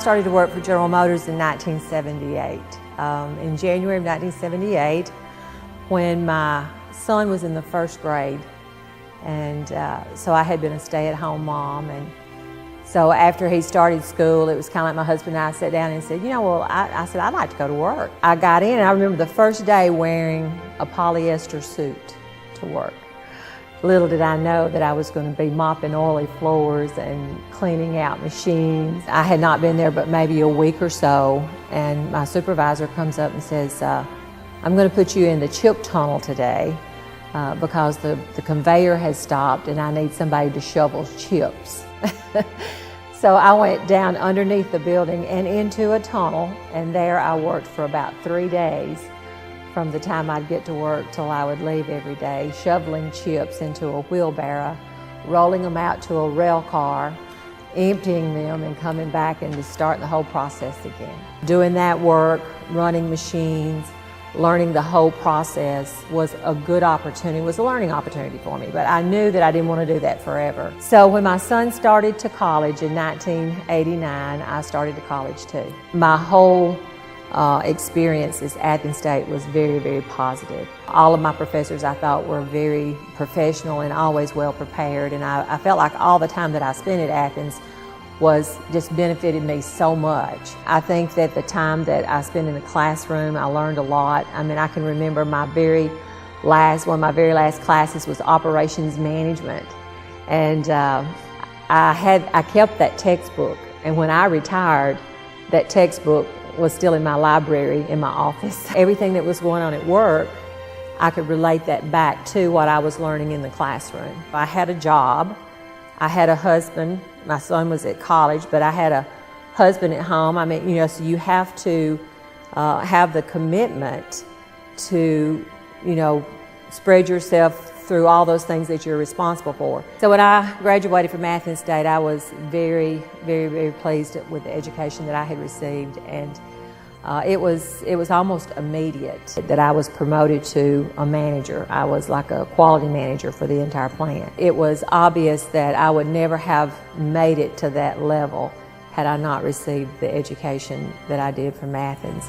started to work for General Motors in 1978. In January of 1978, when my son was in the first grade, and so I had been a stay-at-home mom, and so after he started school, it was kind of like my husband and I sat down and said, I said, I'd like to go to work. I got in, and I remember the first day wearing a polyester suit to work. Little did I know that I was going to be mopping oily floors and cleaning out machines. I had not been there but maybe a week or so, and my supervisor comes up and says, I'm going to put you in the chip tunnel today because the conveyor has stopped and I need somebody to shovel chips. So I went down underneath the building and into a tunnel, and there I worked for about 3 days, from the time I'd get to work till I would leave every day, shoveling chips into a wheelbarrow, rolling them out to a rail car, emptying them and coming back and just starting the whole process again. Doing that work, running machines, learning the whole process was a good opportunity, was a learning opportunity for me, but I knew that I didn't want to do that forever. So when my son started to college in 1989, I started to college too. My whole experience at Athens State was very, very positive. All of my professors I thought were very professional and always well prepared, and I felt like all the time that I spent at Athens was just benefited me so much. I think that the time that I spent in the classroom, I learned a lot. I mean, I can remember one of my very last classes was operations management. And I kept that textbook, and when I retired, that textbook was still in my library in my office. Everything that was going on at work, I could relate that back to what I was learning in the classroom. I had a job, I had a husband. My son was at college, but I had a husband at home. I mean, so you have to have the commitment to, spread yourself through all those things that you're responsible for. So when I graduated from Athens State, I was very, very, very pleased with the education that I had received, and it was almost immediate that I was promoted to a manager. I was like a quality manager for the entire plant. It was obvious that I would never have made it to that level had I not received the education that I did from Athens.